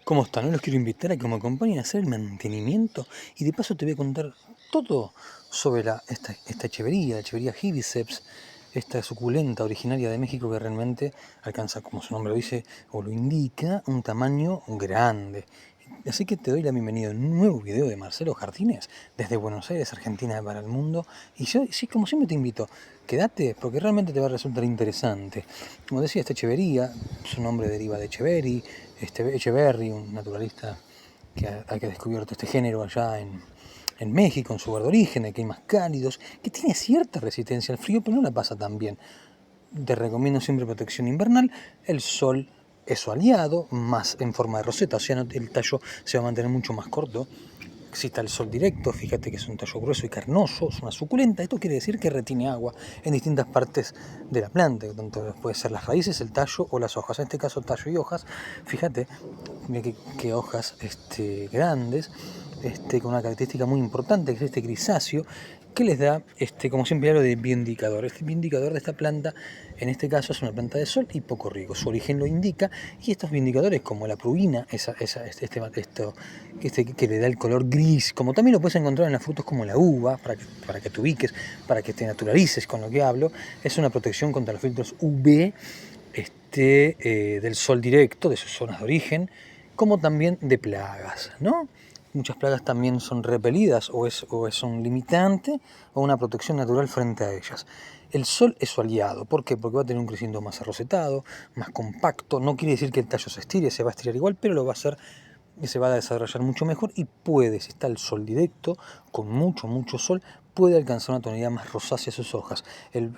¿Cómo están? Hoy los quiero invitar a que me acompañen a hacer el mantenimiento y de paso te voy a contar todo sobre esta echevería, la echevería Gibiceps, esta suculenta originaria de México que realmente alcanza, como su nombre lo dice o lo indica, un tamaño grande. Así que te doy la bienvenida a un nuevo video de Marcelo Jardines desde Buenos Aires, Argentina para el mundo. Y yo, sí, como siempre te invito, quédate porque realmente te va a resultar interesante. Como decía, esta echevería, su nombre deriva de Echeverry, Echeverry, un naturalista que ha descubierto este género allá en México, en su lugar de origen, de climas cálidos, que tiene cierta resistencia al frío, pero no la pasa tan bien. Te recomiendo siempre protección invernal, el sol es su aliado, más en forma de roseta, o sea, el tallo se va a mantener mucho más corto. Si está el sol directo, fíjate que es un tallo grueso y carnoso, es una suculenta. Esto quiere decir que retiene agua en distintas partes de la planta, tanto puede ser las raíces, el tallo o las hojas. En este caso, tallo y hojas. Fíjate, mira qué hojas grandes, con una característica muy importante, que es este grisáceo, que les da, como siempre hablo de bioindicador. Este bioindicador de esta planta, en este caso, es una planta de sol y poco riego. Su origen lo indica, y estos bioindicadores, como la prurina, que le da el color gris, como también lo puedes encontrar en las frutas como la uva, para que te ubiques, para que te naturalices con lo que hablo, es una protección contra los filtros UV del sol directo, de sus zonas de origen, como también de plagas, ¿no? Muchas plagas también son repelidas o es un limitante o una protección natural frente a ellas. El sol es su aliado. ¿Por qué? Porque va a tener un crecimiento más arrosetado, más compacto. No quiere decir que el tallo se estire, se va a estirar igual, pero lo va a hacer y se va a desarrollar mucho mejor y puede, si está el sol directo, con mucho sol, puede alcanzar una tonalidad más rosácea sus hojas. El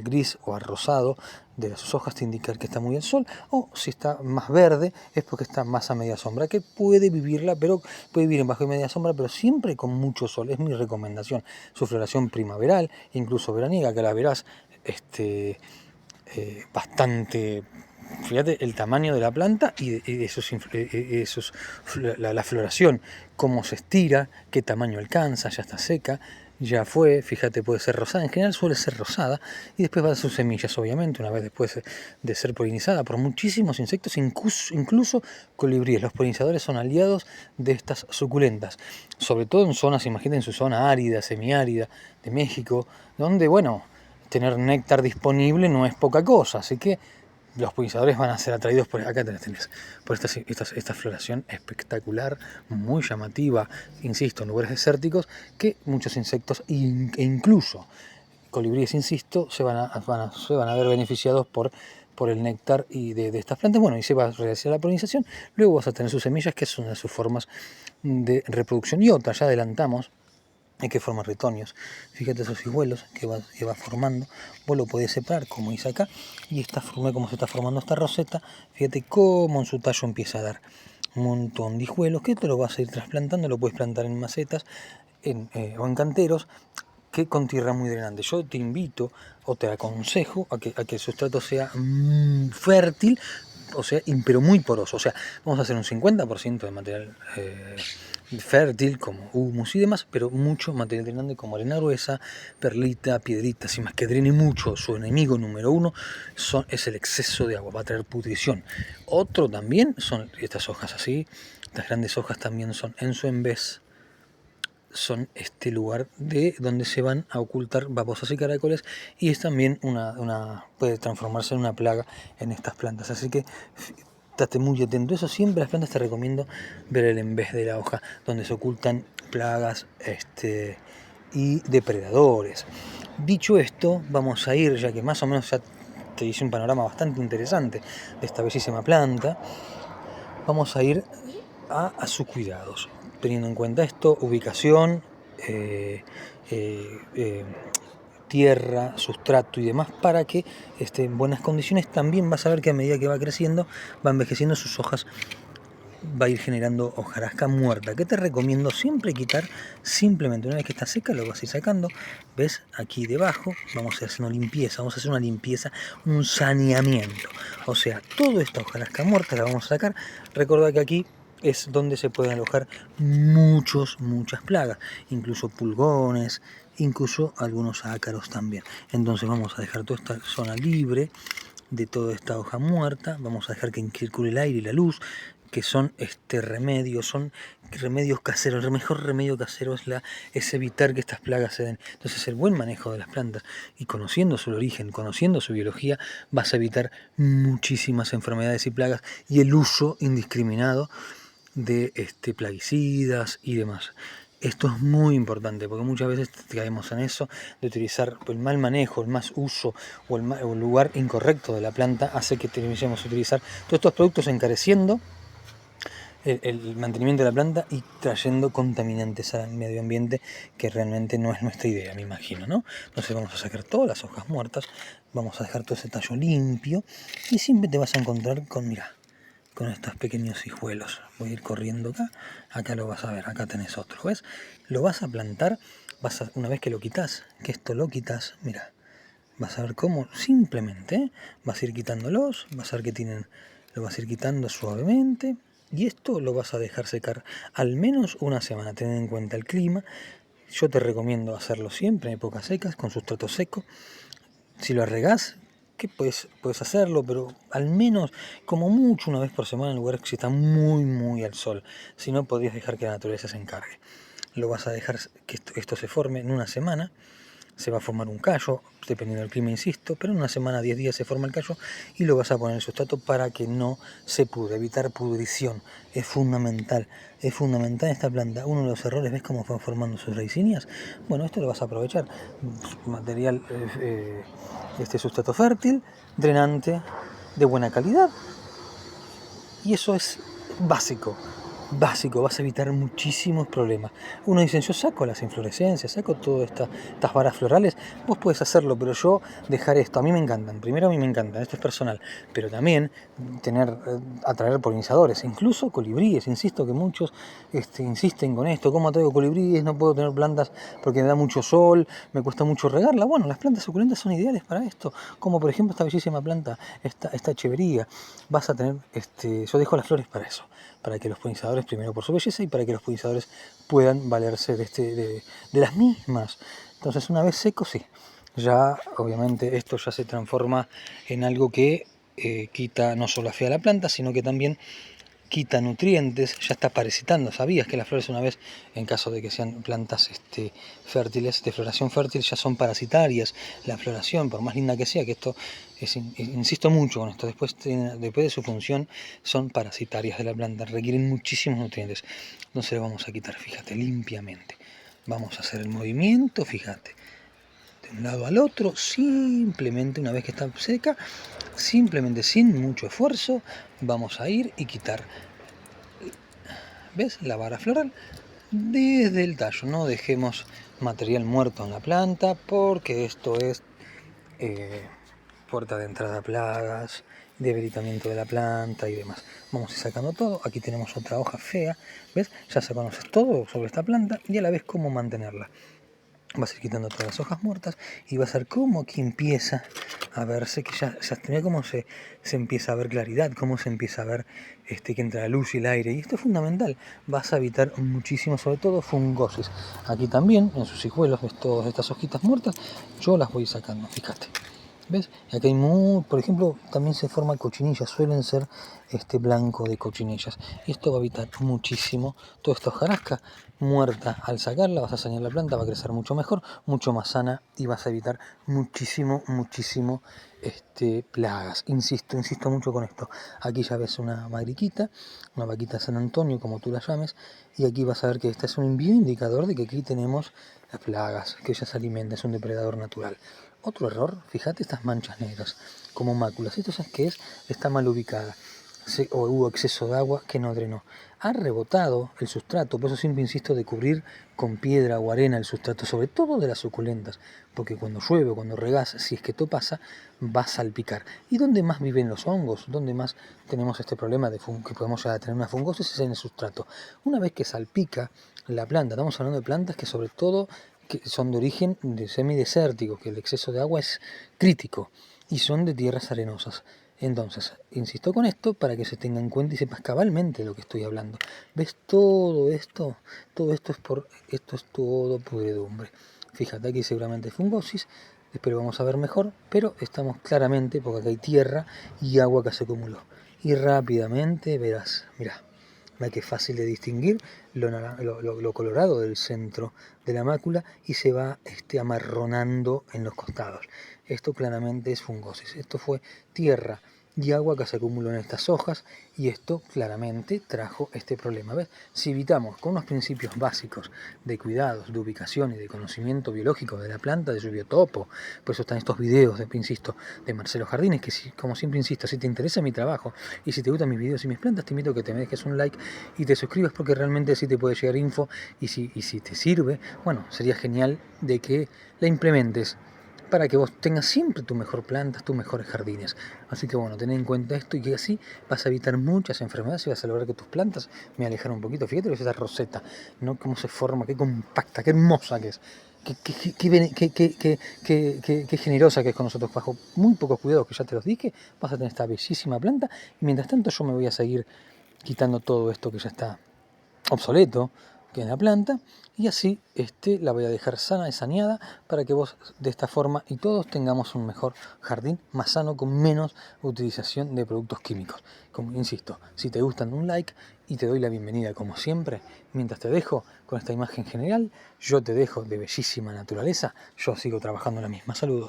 gris o arrosado de sus hojas te indica que está muy al sol, o si está más verde es porque está más a media sombra, que puede vivirla, pero puede vivir en bajo y media sombra, pero siempre con mucho sol, es mi recomendación. Su floración primaveral, incluso veraniega, que la verás bastante. Fíjate el tamaño de la planta y la floración, cómo se estira, qué tamaño alcanza, ya está seca, ya fue, fíjate, puede ser rosada, en general suele ser rosada, y después va a dar sus semillas, obviamente, una vez después de ser polinizada por muchísimos insectos, incluso colibríes. Los polinizadores son aliados de estas suculentas, sobre todo en zonas, imaginen su zona árida, semiárida de México, donde, bueno, tener néctar disponible no es poca cosa, así que los polinizadores van a ser atraídos por acá tenés, por esta floración espectacular, muy llamativa, insisto, en lugares desérticos, que muchos insectos e incluso colibríes, insisto, se van a ver beneficiados por el néctar y de estas plantas. Bueno, y se va a realizar la polinización, luego vas a tener sus semillas, que es una de sus formas de reproducción, y otra, ya adelantamos, hay que formar ritoños. Fíjate esos hijuelos que va formando. Vos lo podés separar, como dice acá, y como se está formando esta roseta. Fíjate cómo en su tallo empieza a dar un montón de hijuelos, que te lo vas a ir trasplantando. Lo puedes plantar en macetas o en canteros, que con tierra muy grande. Yo te invito o te aconsejo a que el sustrato sea fértil, o sea, pero muy poroso. O sea, vamos a hacer un 50% de material fértil, como humus y demás, pero mucho material drenante como arena gruesa, perlita, piedritas y más, que drene mucho. Su enemigo número uno es el exceso de agua, va a traer pudrición. Otro también son estas hojas así, estas grandes hojas también son en su envés, son este lugar de donde se van a ocultar babosas y caracoles, y es también puede transformarse en una plaga en estas plantas, así que estate muy atento. Eso siempre las plantas te recomiendo ver el envés de la hoja, donde se ocultan plagas y depredadores. Dicho esto, vamos a ir, ya que más o menos ya te hice un panorama bastante interesante de esta bellísima planta, vamos a ir a sus cuidados, teniendo en cuenta esto: ubicación, tierra, sustrato y demás, para que esté en buenas condiciones. También vas a ver que a medida que va creciendo, va envejeciendo, sus hojas va a ir generando hojarasca muerta, que te recomiendo siempre quitar. Simplemente una vez que está seca lo vas a ir sacando. ¿Ves? Aquí debajo vamos a hacer una limpieza, un saneamiento. O sea, toda esta hojarasca muerta la vamos a sacar. Recordad que aquí es donde se pueden alojar muchas plagas, incluso pulgones, incluso algunos ácaros también. Entonces vamos a dejar toda esta zona libre de toda esta hoja muerta, vamos a dejar que circule el aire y la luz, que son remedios, son remedios caseros. El mejor remedio casero es evitar que estas plagas se den. Entonces el buen manejo de las plantas y conociendo su origen, conociendo su biología, vas a evitar muchísimas enfermedades y plagas y el uso indiscriminado de plaguicidas y demás. Esto es muy importante porque muchas veces caemos en eso de utilizar el mal manejo, el más uso o el lugar incorrecto de la planta hace que terminemos a utilizar todos estos productos encareciendo el mantenimiento de la planta y trayendo contaminantes al medio ambiente que realmente no es nuestra idea, me imagino, ¿no? Entonces vamos a sacar todas las hojas muertas, vamos a dejar todo ese tallo limpio y siempre te vas a encontrar con, mira, con estos pequeños hijuelos. Voy a ir corriendo acá lo vas a ver, acá tenés otro, ¿ves? Lo vas a plantar, una vez que lo quitas, que esto lo quitas, mira, vas a ver cómo simplemente vas a ir quitándolos, vas a ver que lo vas a ir quitando suavemente y esto lo vas a dejar secar al menos una semana, ten en cuenta el clima. Yo te recomiendo hacerlo siempre en épocas secas, con sustrato seco. Si lo regás, que puedes hacerlo, pero al menos, como mucho, una vez por semana en lugares que está muy al sol. Si no, podrías dejar que la naturaleza se encargue. Lo vas a dejar que esto se forme en una semana. Se va a formar un callo, dependiendo del clima, insisto, pero en una semana, 10 días se forma el callo y lo vas a poner en el sustrato para que no se pudra, evitar pudrición. Es fundamental esta planta. Uno de los errores, ¿ves cómo van formando sus raicinias? Bueno, esto lo vas a aprovechar. Material, sustrato fértil, drenante, de buena calidad. Y eso es básico, vas a evitar muchísimos problemas. Uno dice, yo saco las inflorescencias, saco todas estas varas florales, vos podés hacerlo, pero yo dejar esto, a mí me encantan, primero a mí me encantan, esto es personal, pero también atraer polinizadores, incluso colibríes, insisto que muchos insisten con esto, ¿cómo traigo colibríes? No puedo tener plantas porque me da mucho sol, me cuesta mucho regarla. Bueno, las plantas suculentas son ideales para esto, como por ejemplo esta bellísima planta, esta chevería. Vas a tener, yo dejo las flores para eso, para que los polinizadores, primero por su belleza y para que los polinizadores puedan valerse de las mismas. Entonces una vez seco, sí, ya obviamente esto ya se transforma en algo que quita no solo afea la planta, sino que también quita nutrientes, ya está parasitando. ¿Sabías que las flores una vez, en caso de que sean plantas fértiles, de floración fértil, ya son parasitarias? La floración, por más linda que sea, que esto, insisto mucho con esto, después de su función, son parasitarias de la planta, requieren muchísimos nutrientes. Entonces lo vamos a quitar, fíjate, limpiamente. Vamos a hacer el movimiento, fíjate, de un lado al otro, simplemente una vez que está seca, simplemente sin mucho esfuerzo, vamos a ir y quitar, ¿ves? La vara floral desde el tallo. No dejemos material muerto en la planta porque esto es puerta de entrada a plagas, debilitamiento de la planta y demás. Vamos a ir sacando todo. Aquí tenemos otra hoja fea, ¿ves? Ya se conoces todo sobre esta planta y a la vez cómo mantenerla. Vas a ir quitando todas las hojas muertas y vas a ver cómo aquí empieza a verse, que ya mira cómo se empieza a ver claridad, cómo se empieza a ver que entra la luz y el aire. Y esto es fundamental, vas a evitar muchísimo, sobre todo fungosis. Aquí también, en sus hijuelos, ves todas estas hojitas muertas, yo las voy sacando, fíjate. ¿Ves? Aquí hay por ejemplo, también se forma cochinillas, suelen ser blanco de cochinillas. Y esto va a evitar muchísimo toda esta hojarasca muerta. Al sacarla vas a sanear la planta, va a crecer mucho mejor, mucho más sana y vas a evitar muchísimo plagas. Insisto mucho con esto. Aquí ya ves una mariquita, una vaquita San Antonio, como tú la llames, y aquí vas a ver que este es un bioindicador de que aquí tenemos las plagas, que ella se alimenta, es un depredador natural. Otro error, fíjate estas manchas negras, como máculas. ¿Esto sabes qué es? Está mal ubicada. O hubo exceso de agua que no drenó. Ha rebotado el sustrato, por eso siempre insisto de cubrir con piedra o arena el sustrato, sobre todo de las suculentas, porque cuando llueve o cuando regás, si es que esto pasa, va a salpicar. ¿Y dónde más viven los hongos? ¿Dónde más tenemos este problema de que podemos llegar a tener una fungosis? Es en el sustrato. Una vez que salpica la planta, estamos hablando de plantas que sobre todo que son de origen semidesértico, que el exceso de agua es crítico, y son de tierras arenosas. Entonces, insisto con esto para que se tenga en cuenta y sepas cabalmente de lo que estoy hablando. ¿Ves todo esto? Esto es todo pudredumbre. Fíjate, aquí seguramente hay fungosis, después lo vamos a ver mejor, pero estamos claramente, porque acá hay tierra y agua que se acumuló. y rápidamente verás, mirá, ve que es fácil de distinguir lo colorado del centro de la mácula y se va amarronando en los costados. Esto claramente es fungosis. Esto fue tierra y agua que se acumuló en estas hojas y esto claramente trajo este problema. ¿Ves? Si evitamos con unos principios básicos de cuidados, de ubicación y de conocimiento biológico de la planta, de su biotopo, por eso están estos videos, insisto, de Marcelo Jardines, que como siempre insisto, si te interesa mi trabajo y si te gustan mis videos y mis plantas, te invito a que te me dejes un like y te suscribas porque realmente así te puede llegar info y si te sirve, bueno, sería genial de que la implementes para que vos tengas siempre tu mejor plantas, tus mejores jardines. Así que bueno, ten en cuenta esto y que así vas a evitar muchas enfermedades y vas a lograr que tus plantas me alejen un poquito. Fíjate lo que es esa roseta, ¿no? Cómo se forma, qué compacta, qué hermosa que es. Qué generosa que es con nosotros. Bajo muy pocos cuidados, que ya te los dije, vas a tener esta bellísima planta. Y mientras tanto yo me voy a seguir quitando todo esto que ya está obsoleto, que en la planta, y así la voy a dejar sana y saneada para que vos de esta forma y todos tengamos un mejor jardín más sano con menos utilización de productos químicos. Como insisto, si te gustan, un like y te doy la bienvenida como siempre. Mientras te dejo con esta imagen general, yo te dejo de bellísima naturaleza, yo sigo trabajando en la misma. Saludos.